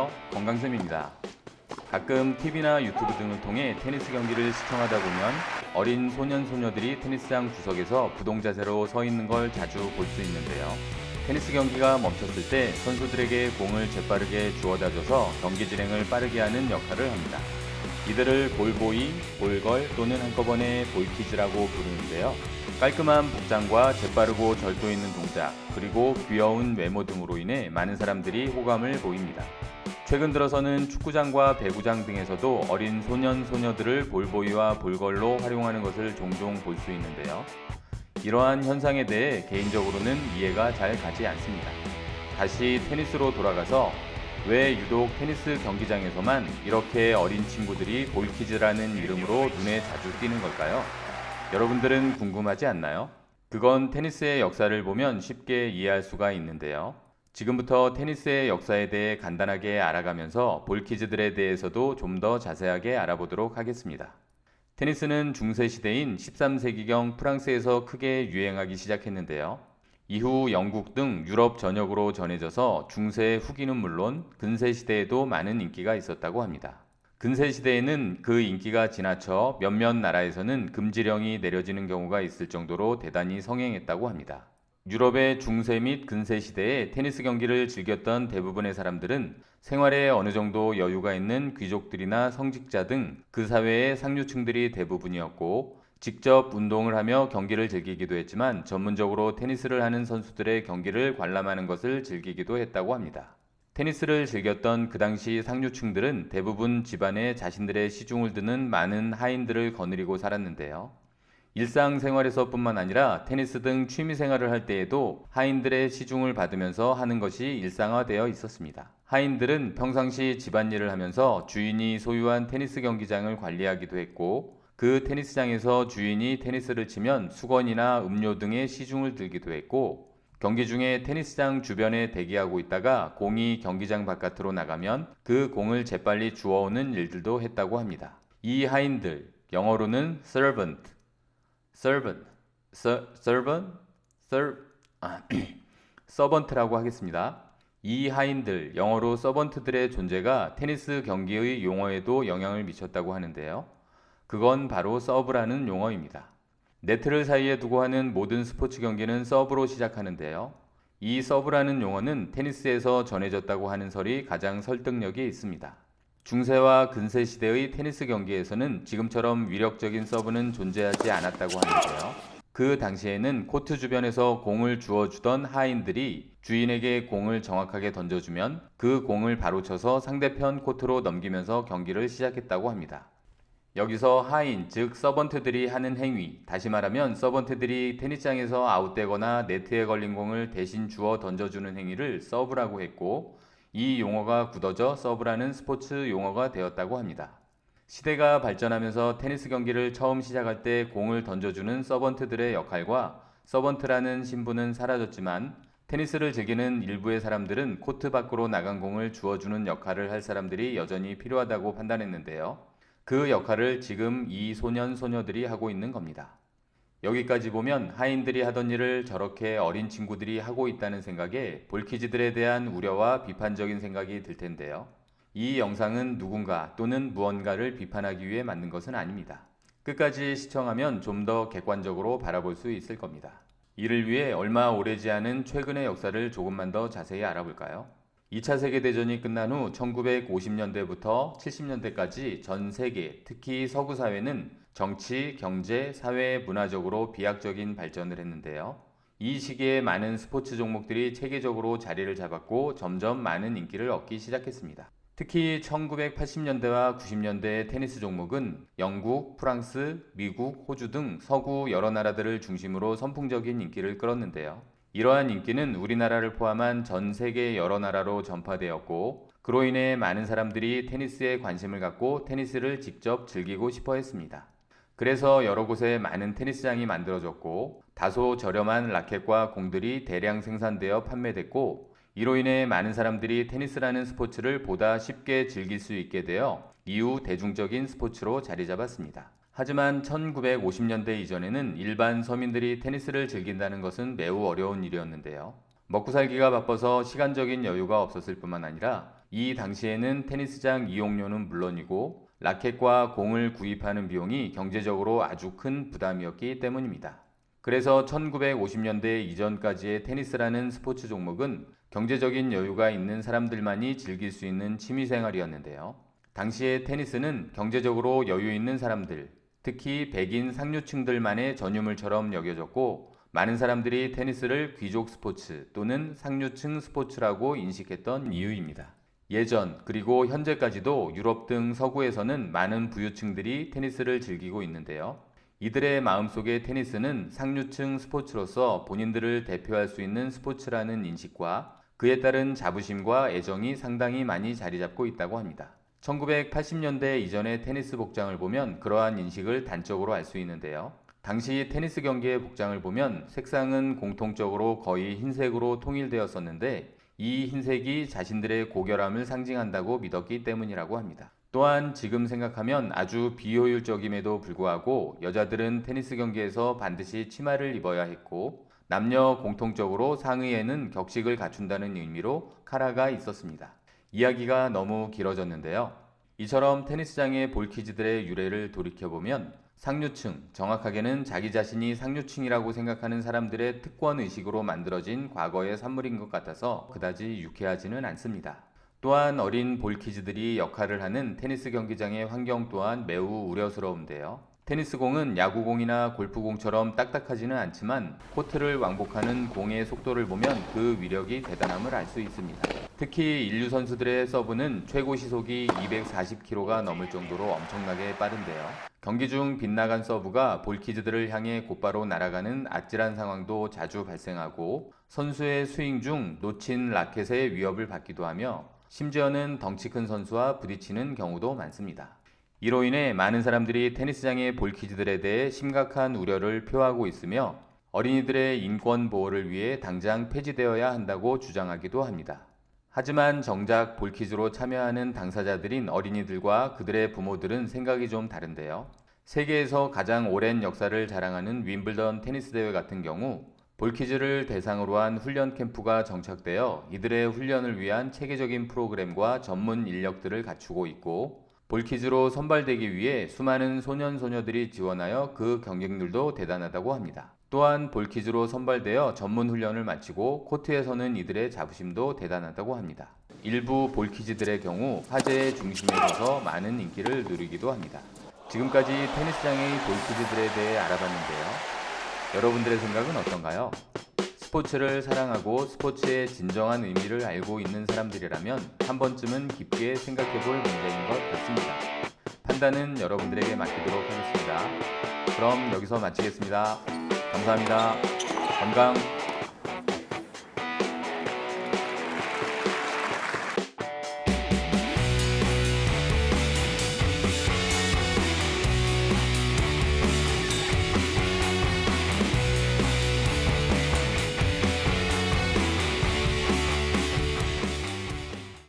안녕하세요. 건강쌤입니다. 가끔 TV나 유튜브 등을 통해 테니스 경기를 시청하다 보면 어린 소년 소녀들이 테니스장 구석에서 부동 자세로 서 있는 걸 자주 볼 수 있는데요. 테니스 경기가 멈췄을 때 선수들에게 공을 재빠르게 주워다 줘서 경기 진행을 빠르게 하는 역할을 합니다. 이들을 볼보이, 볼걸 또는 한꺼번에 볼키즈라고 부르는데요. 깔끔한 복장과 재빠르고 절도 있는 동작, 그리고 귀여운 외모 등으로 인해 많은 사람들이 호감을 보입니다. 최근 들어서는 축구장과 배구장 등에서도 어린 소년, 소녀들을 볼보이와 볼걸로 활용하는 것을 종종 볼 수 있는데요. 이러한 현상에 대해 개인적으로는 이해가 잘 가지 않습니다. 다시 테니스로 돌아가서 왜 유독 테니스 경기장에서만 이렇게 어린 친구들이 볼키즈라는 이름으로 눈에 자주 띄는 걸까요? 여러분들은 궁금하지 않나요? 그건 테니스의 역사를 보면 쉽게 이해할 수가 있는데요. 지금부터 테니스의 역사에 대해 간단하게 알아가면서 볼키즈들에 대해서도 좀 더 자세하게 알아보도록 하겠습니다. 테니스는 중세 시대인 13세기경 프랑스에서 크게 유행하기 시작했는데요. 이후 영국 등 유럽 전역으로 전해져서 중세 후기는 물론 근세 시대에도 많은 인기가 있었다고 합니다. 근세 시대에는 그 인기가 지나쳐 몇몇 나라에서는 금지령이 내려지는 경우가 있을 정도로 대단히 성행했다고 합니다. 유럽의 중세 및 근세 시대에 테니스 경기를 즐겼던 대부분의 사람들은 생활에 어느 정도 여유가 있는 귀족들이나 성직자 등 그 사회의 상류층들이 대부분이었고, 직접 운동을 하며 경기를 즐기기도 했지만 전문적으로 테니스를 하는 선수들의 경기를 관람하는 것을 즐기기도 했다고 합니다. 테니스를 즐겼던 그 당시 상류층들은 대부분 집안에 자신들의 시중을 드는 많은 하인들을 거느리고 살았는데요. 일상생활에서뿐만 아니라 테니스 등 취미생활을 할 때에도 하인들의 시중을 받으면서 하는 것이 일상화되어 있었습니다. 하인들은 평상시 집안일을 하면서 주인이 소유한 테니스 경기장을 관리하기도 했고, 그 테니스장에서 주인이 테니스를 치면 수건이나 음료 등의 시중을 들기도 했고, 경기 중에 테니스장 주변에 대기하고 있다가 공이 경기장 바깥으로 나가면 그 공을 재빨리 주워오는 일들도 했다고 합니다. 이 하인들, 영어로는 servant, 서번트라고 하겠습니다. 이 하인들, 영어로 서번트들의 존재가 테니스 경기의 용어에도 영향을 미쳤다고 하는데요. 그건 바로 서브라는 용어입니다. 네트를 사이에 두고 하는 모든 스포츠 경기는 서브로 시작하는데요. 이 서브라는 용어는 테니스에서 전해졌다고 하는 설이 가장 설득력이 있습니다. 중세와 근세 시대의 테니스 경기에서는 지금처럼 위력적인 서브는 존재하지 않았다고 하는데요. 그 당시에는 코트 주변에서 공을 주워주던 하인들이 주인에게 공을 정확하게 던져주면 그 공을 바로 쳐서 상대편 코트로 넘기면서 경기를 시작했다고 합니다. 여기서 하인, 즉 서번트들이 하는 행위, 다시 말하면 서번트들이 테니스장에서 아웃되거나 네트에 걸린 공을 대신 주워 던져주는 행위를 서브라고 했고, 이 용어가 굳어져 서브라는 스포츠 용어가 되었다고 합니다. 시대가 발전하면서 테니스 경기를 처음 시작할 때 공을 던져주는 서번트들의 역할과 서번트라는 신분은 사라졌지만, 테니스를 즐기는 일부의 사람들은 코트 밖으로 나간 공을 주워주는 역할을 할 사람들이 여전히 필요하다고 판단했는데요. 그 역할을 지금 이 소년 소녀들이 하고 있는 겁니다. 여기까지 보면 하인들이 하던 일을 저렇게 어린 친구들이 하고 있다는 생각에 볼키즈들에 대한 우려와 비판적인 생각이 들 텐데요. 이 영상은 누군가 또는 무언가를 비판하기 위해 만든 것은 아닙니다. 끝까지 시청하면 좀 더 객관적으로 바라볼 수 있을 겁니다. 이를 위해 얼마 오래지 않은 최근의 역사를 조금만 더 자세히 알아볼까요? 2차 세계대전이 끝난 후 1950년대부터 70년대까지 전 세계, 특히 서구 사회는 정치, 경제, 사회, 문화적으로 비약적인 발전을 했는데요. 이 시기에 많은 스포츠 종목들이 체계적으로 자리를 잡았고 점점 많은 인기를 얻기 시작했습니다. 특히 1980년대와 90년대의 테니스 종목은 영국, 프랑스, 미국, 호주 등 서구 여러 나라들을 중심으로 선풍적인 인기를 끌었는데요. 이러한 인기는 우리나라를 포함한 전 세계 여러 나라로 전파되었고, 그로 인해 많은 사람들이 테니스에 관심을 갖고 테니스를 직접 즐기고 싶어 했습니다. 그래서 여러 곳에 많은 테니스장이 만들어졌고, 다소 저렴한 라켓과 공들이 대량 생산되어 판매됐고, 이로 인해 많은 사람들이 테니스라는 스포츠를 보다 쉽게 즐길 수 있게 되어 이후 대중적인 스포츠로 자리 잡았습니다. 하지만 1950년대 이전에는 일반 서민들이 테니스를 즐긴다는 것은 매우 어려운 일이었는데요. 먹고 살기가 바빠서 시간적인 여유가 없었을 뿐만 아니라 이 당시에는 테니스장 이용료는 물론이고 라켓과 공을 구입하는 비용이 경제적으로 아주 큰 부담이었기 때문입니다. 그래서 1950년대 이전까지의 테니스라는 스포츠 종목은 경제적인 여유가 있는 사람들만이 즐길 수 있는 취미생활이었는데요. 당시의 테니스는 경제적으로 여유 있는 사람들, 특히 백인 상류층들만의 전유물처럼 여겨졌고 많은 사람들이 테니스를 귀족 스포츠 또는 상류층 스포츠라고 인식했던 이유입니다. 예전 그리고 현재까지도 유럽 등 서구에서는 많은 부유층들이 테니스를 즐기고 있는데요. 이들의 마음속에 테니스는 상류층 스포츠로서 본인들을 대표할 수 있는 스포츠라는 인식과 그에 따른 자부심과 애정이 상당히 많이 자리 잡고 있다고 합니다. 1980년대 이전의 테니스 복장을 보면 그러한 인식을 단적으로 알 수 있는데요. 당시 테니스 경기의 복장을 보면 색상은 공통적으로 거의 흰색으로 통일되었었는데 이 흰색이 자신들의 고결함을 상징한다고 믿었기 때문이라고 합니다. 또한 지금 생각하면 아주 비효율적임에도 불구하고 여자들은 테니스 경기에서 반드시 치마를 입어야 했고 남녀 공통적으로 상의에는 격식을 갖춘다는 의미로 카라가 있었습니다. 이야기가 너무 길어졌는데요. 이처럼 테니스장의 볼키즈들의 유래를 돌이켜보면 상류층, 정확하게는 자기 자신이 상류층이라고 생각하는 사람들의 특권의식으로 만들어진 과거의 산물인 것 같아서 그다지 유쾌하지는 않습니다. 또한 어린 볼키즈들이 역할을 하는 테니스 경기장의 환경 또한 매우 우려스러운데요. 테니스공은 야구공이나 골프공처럼 딱딱하지는 않지만 코트를 왕복하는 공의 속도를 보면 그 위력이 대단함을 알 수 있습니다. 특히 인류 선수들의 서브는 최고 시속이 240km가 넘을 정도로 엄청나게 빠른데요. 경기 중 빗나간 서브가 볼키즈들을 향해 곧바로 날아가는 아찔한 상황도 자주 발생하고 선수의 스윙 중 놓친 라켓의 위협을 받기도 하며 심지어는 덩치 큰 선수와 부딪히는 경우도 많습니다. 이로 인해 많은 사람들이 테니스장의 볼키즈들에 대해 심각한 우려를 표하고 있으며 어린이들의 인권 보호를 위해 당장 폐지되어야 한다고 주장하기도 합니다. 하지만 정작 볼키즈로 참여하는 당사자들인 어린이들과 그들의 부모들은 생각이 좀 다른데요. 세계에서 가장 오랜 역사를 자랑하는 윈블던 테니스 대회 같은 경우 볼키즈를 대상으로 한 훈련 캠프가 정착되어 이들의 훈련을 위한 체계적인 프로그램과 전문 인력들을 갖추고 있고 볼키즈로 선발되기 위해 수많은 소년소녀들이 지원하여 그 경쟁률도 대단하다고 합니다. 또한 볼키즈로 선발되어 전문 훈련을 마치고 코트에 서는 이들의 자부심도 대단하다고 합니다. 일부 볼키즈들의 경우 화제의 중심에 서서 많은 인기를 누리기도 합니다. 지금까지 테니스장의 볼키즈들에 대해 알아봤는데요. 여러분들의 생각은 어떤가요? 스포츠를 사랑하고 스포츠의 진정한 의미를 알고 있는 사람들이라면 한 번쯤은 깊게 생각해볼 문제인 것 같습니다. 판단은 여러분들에게 맡기도록 하겠습니다. 그럼 여기서 마치겠습니다. 감사합니다. 건강